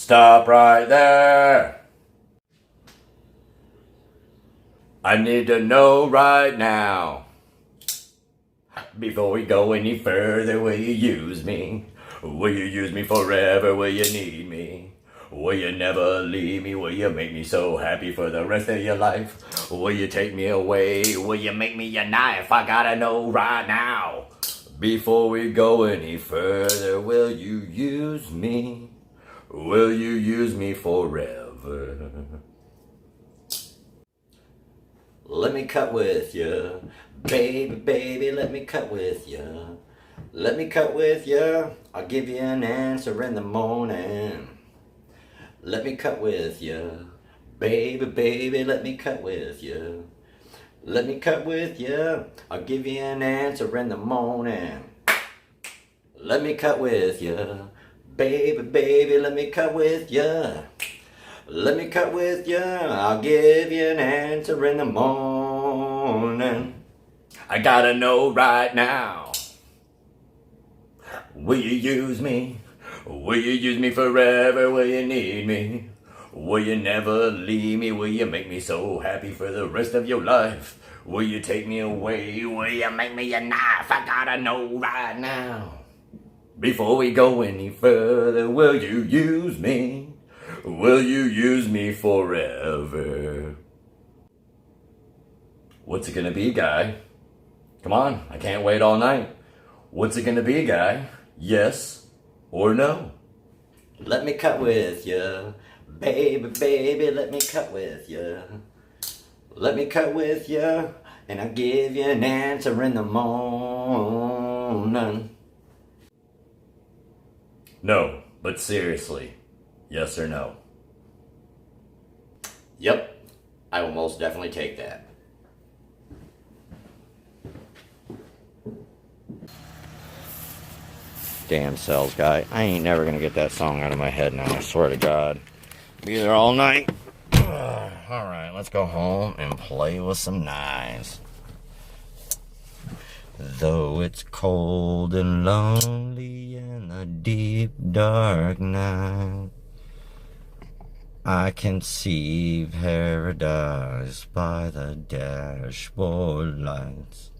Stop right there. I need to know right now. Before we go any further, will you use me? Will you use me forever? Will you need me? Will you never leave me? Will you make me so happy for the rest of your life? Will you take me away? Will you make me your knife? I gotta know right now. Before we go any further, will you use me? Will you use me forever? Let me cut with you. Baby, baby, let me cut with you. Let me cut with you. I'll give you an answer in the morning. Let me cut with you. Baby, baby, let me cut with you. Let me cut with you. I'll give you an answer in the morning. Let me cut with you. Baby, baby, let me cut with you. Let me cut with you. I'll give you an answer in the morning. I gotta know right now. Will you use me? Will you use me forever? Will you need me? Will you never leave me? Will you make me so happy for the rest of your life? Will you take me away? Will you make me a knife? I gotta know right now. Before we go any further, will you use me? Will you use me forever? What's it gonna be, guy? Come on, I can't wait all night. What's it gonna be, guy? Yes or no? Let me cut with you. Baby, baby, let me cut with you. Let me cut with you, and I'll give you an answer in the morning. No, but seriously, yes or no? Yep, I will most definitely take that. Damn cells, guy. I ain't never gonna get that song out of my head now, I swear to God. Be there all night. Alright, let's go home and play with some knives. Though it's cold and lonely in the deep dark night, I can see paradise by the dashboard lights.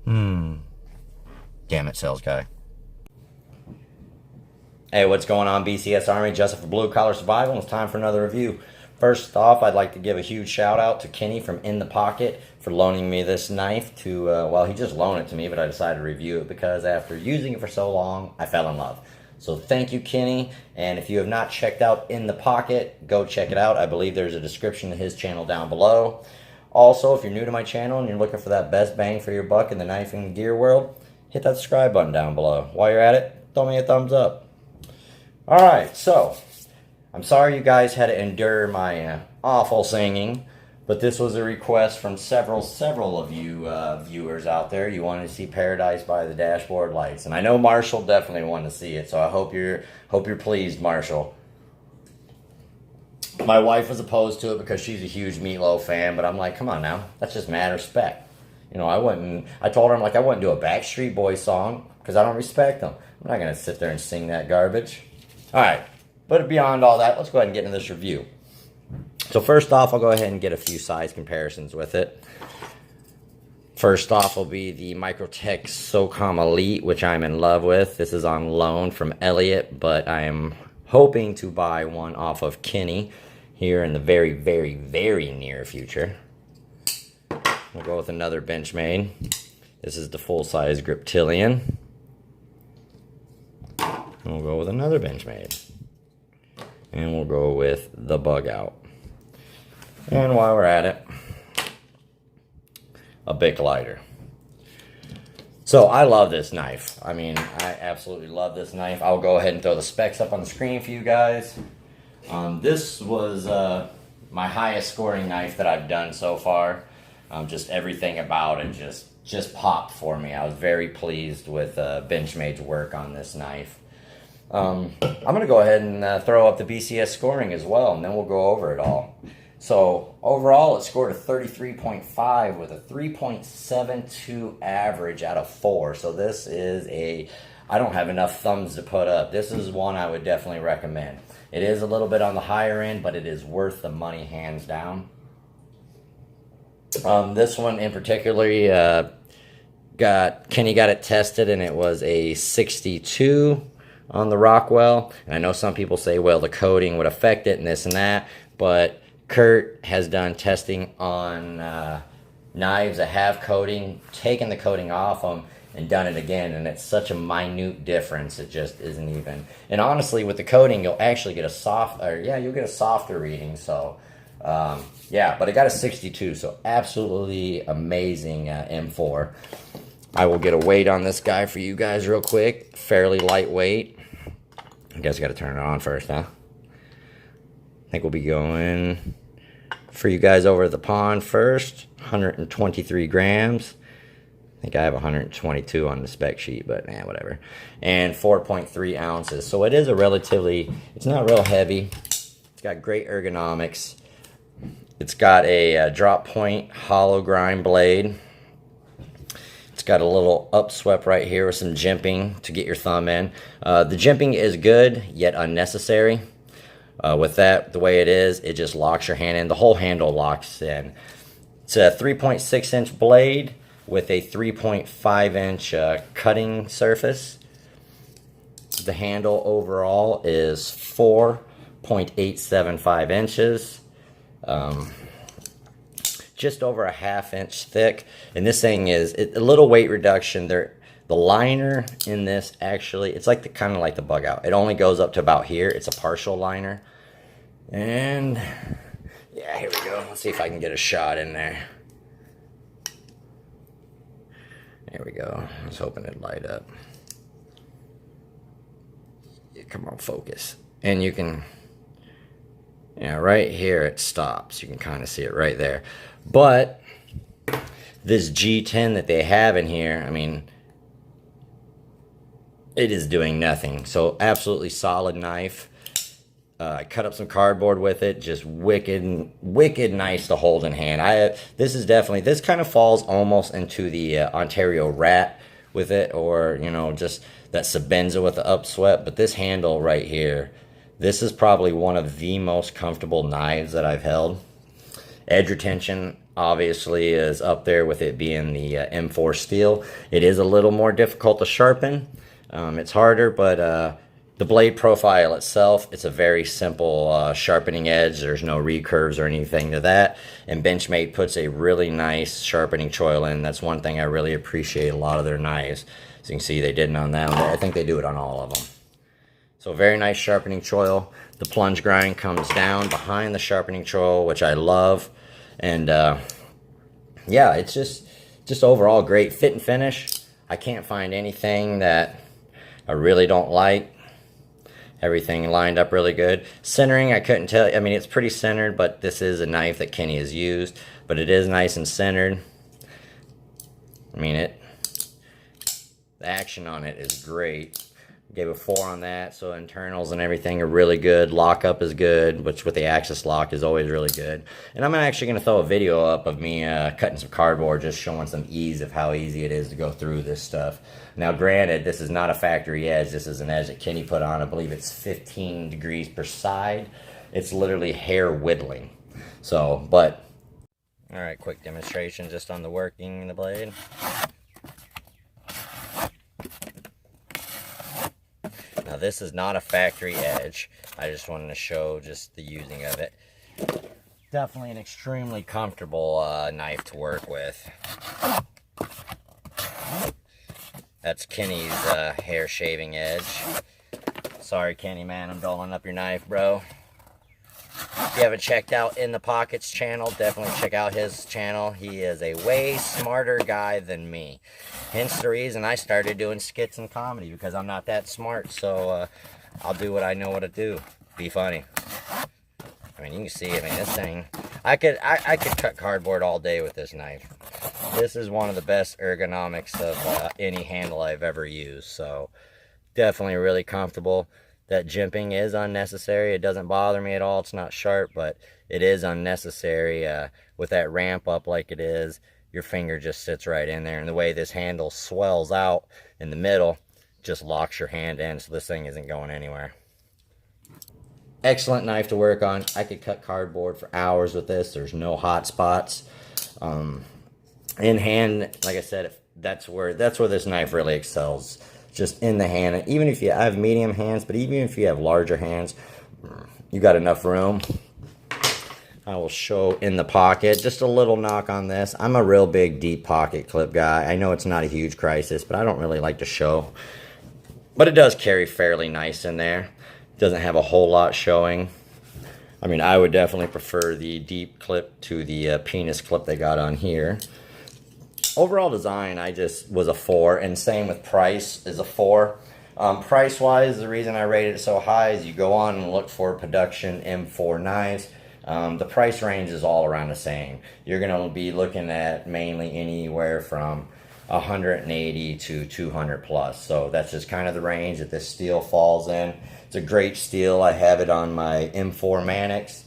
Damn it, sales guy. Hey, what's going on, BCS Army? Justin for Blue Collar Survival, and it's time for another review. First off, I'd like to give a huge shout out to Kenny from Inthepocket for loaning me this knife to, well, he just loaned it to me, but I decided to review it because after using it for so long, I fell in love. So thank you, Kenny, and if you have not checked out Inthepocket, go check it out. I believe there's a description to his channel down below. Also, if you're new to my channel and you're looking for that best bang for your buck in the knife and gear world, hit that subscribe button down below. While you're at it, throw me a thumbs up. Alright, so, I'm sorry you guys had to endure my awful singing, but this was a request from several of you viewers out there. You wanted to see Paradise by the Dashboard Lights, and I know Marshall definitely wanted to see it, so I hope you're pleased, Marshall. My wife was opposed to it because she's a huge Meatloaf fan, but I'm like, come on now, that's just mad respect. You know, I told her, I wouldn't do a Backstreet Boys song because I don't respect them. I'm not going to sit there and sing that garbage. Alright, but beyond all that, let's go ahead and get into this review. So first off, I'll go ahead and get a few size comparisons with it. First off will be the Microtech SOCOM Elite, which I'm in love with. This is on loan from Elliot, but I am hoping to buy one off of Kenny here in the very, very, very near future. We'll go with another Benchmade. This is the full-size Griptilian. We'll go with another Benchmade. And we'll go with the Bug Out. And while we're at it, a Bic lighter. So I love this knife. I mean, I absolutely love this knife. I'll go ahead and throw the specs up on the screen for you guys. This was my highest scoring knife that I've done so far. Just everything about it just popped for me. I was very pleased with Benchmade's work on this knife. I'm going to go ahead and throw up the BCS scoring as well, and then we'll go over it all. So overall, it scored a 33.5 with a 3.72 average out of 4. So this is I don't have enough thumbs to put up. This is one I would definitely recommend. It is a little bit on the higher end, but it is worth the money hands down. This one in particular, Kenny got it tested, and it was a 62 on the Rockwell. And I know some people say, well, the coating would affect it and this and that, but Kurt has done testing on knives that have coating, taken the coating off them, and done it again, and it's such a minute difference, it just isn't even. And honestly, with the coating, you'll actually get you'll get a softer reading. So yeah, but it got a 62, so absolutely amazing M4. I will get a weight on this guy for you guys real quick. Fairly lightweight. I guess I got to turn it on first, huh? I think we'll be going for you guys over at the pond first. 123 grams. I think I have 122 on the spec sheet, but whatever. And 4.3 ounces. So it is a relatively, it's not real heavy. It's got great ergonomics. It's got a drop point hollow grind blade. It's got a little upswept right here with some jimping to get your thumb in. The jimping is good, yet unnecessary. With that, the way it is, it just locks your hand in. The whole handle locks in. It's a 3.6 inch blade with a 3.5 inch cutting surface. The handle overall is 4.875 inches. Just over a ½ inch thick. And this thing is a little weight reduction. The liner in this actually, it's like kind of like the bug out. It only goes up to about here. It's a partial liner. And yeah, here we go. Let's see if I can get a shot in there. There we go. I was hoping it'd light up. Yeah, come on, focus. And you can, right here it stops. You can kind of see it right there. But this G10 that they have in here, I mean, it is doing nothing. So absolutely solid knife. I cut up some cardboard with it. Just wicked nice to hold in hand. This kind of falls almost into the Ontario Rat with it, or just that Sabenza with the upswept. But this handle right here, this is probably one of the most comfortable knives that I've held. Edge retention obviously is up there with it being the M4 steel. It is a little more difficult to sharpen. It's harder, but the blade profile itself, it's a very simple sharpening edge. There's no recurves or anything to that. And Benchmade puts a really nice sharpening choil in. That's one thing I really appreciate a lot of their knives. As you can see, they did it on that one. I think they do it on all of them. So very nice sharpening choil. The plunge grind comes down behind the sharpening choil, which I love. And yeah, it's just overall great fit and finish. I can't find anything that I really don't like. Everything lined up really good. Centering, I couldn't tell. I mean, it's pretty centered, but this is a knife that Kenny has used. But it is nice and centered. I mean, the action on it is great. Gave a 4 on that, so internals and everything are really good. Lockup is good, which with the axis lock is always really good. And I'm actually going to throw a video up of me cutting some cardboard, just showing some ease of how easy it is to go through this stuff. Now, granted, this is not a factory edge. This is an edge that Kenny put on. I believe it's 15 degrees per side. It's literally hair whittling. So, but, all right, quick demonstration just on the working in the blade. Now this is not a factory edge. I just wanted to show just the using of it. Definitely an extremely comfortable knife to work with. That's Kenny's hair shaving edge. Sorry Kenny, man, I'm doling up your knife, bro. If you haven't checked out Inthepocket's channel, definitely check out his channel. He is a way smarter guy than me. Hence the reason I started doing skits and comedy, because I'm not that smart. So I'll do what I know what to do. Be funny. I mean, you can see, I mean, this thing, I could cut cardboard all day with this knife. This is one of the best ergonomics of any handle I've ever used. So definitely really comfortable. That jimping is unnecessary. It doesn't bother me at all. It's not sharp, but it is unnecessary. With that ramp up like it is, your finger just sits right in there. And the way this handle swells out in the middle, just locks your hand in, so this thing isn't going anywhere. Excellent knife to work on. I could cut cardboard for hours with this. There's no hot spots. In hand, like I said, that's where this knife really excels. Just in the hand. And even if I have medium hands, but even if you have larger hands, you got enough room. I will show in the pocket. Just a little knock on this. I'm a real big deep pocket clip guy. I know it's not a huge crisis, but I don't really like to show. But it does carry fairly nice in there. Doesn't have a whole lot showing. I mean, I would definitely prefer the deep clip to the penis clip they got on here. Overall design, I just was a 4, and same with price is a 4. Price-wise, the reason I rated it so high is you go on and look for production M4 knives. The price range is all around the same. You're going to be looking at mainly anywhere from 180 to 200 plus. So that's just kind of the range that this steel falls in. It's a great steel. I have it on my M4 Mannix.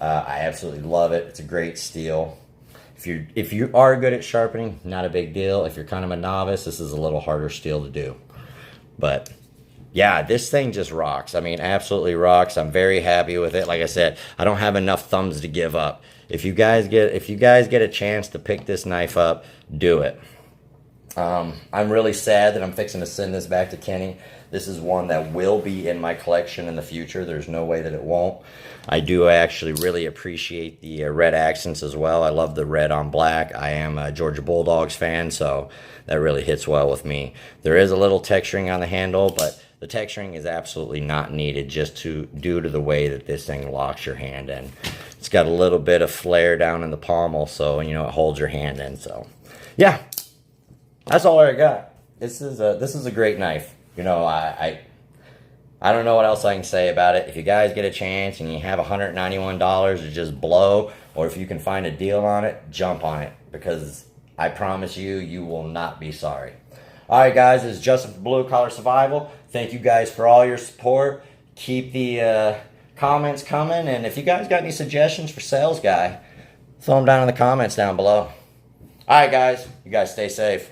I absolutely love it. It's a great steel. If you are good at sharpening, not a big deal. If you're kind of a novice, this is a little harder steel to do. But yeah, this thing just rocks. I mean, absolutely rocks. I'm very happy with it. Like I said, I don't have enough thumbs to give up. If you guys get a chance to pick this knife up, do it. I'm really sad that I'm fixing to send this back to Kenny. This is one that will be in my collection in the future. There's no way that it won't. I do actually really appreciate the red accents as well. I love the red on black. I am a Georgia Bulldogs fan, so that really hits well with me. There is a little texturing on the handle, but the texturing is absolutely not needed just due to the way that this thing locks your hand in. It's got a little bit of flare down in the pommel, so you know it holds your hand in. So yeah, that's all I got. This is a great knife. You know, I don't know what else I can say about it. If you guys get a chance and you have $191 to just blow, or if you can find a deal on it, jump on it, because I promise you, you will not be sorry. All right, guys, this is Justin from Blue Collar Survival. Thank you guys for all your support. Keep the comments coming, and if you guys got any suggestions for sales guy, throw them down in the comments down below. All right, guys, you guys stay safe.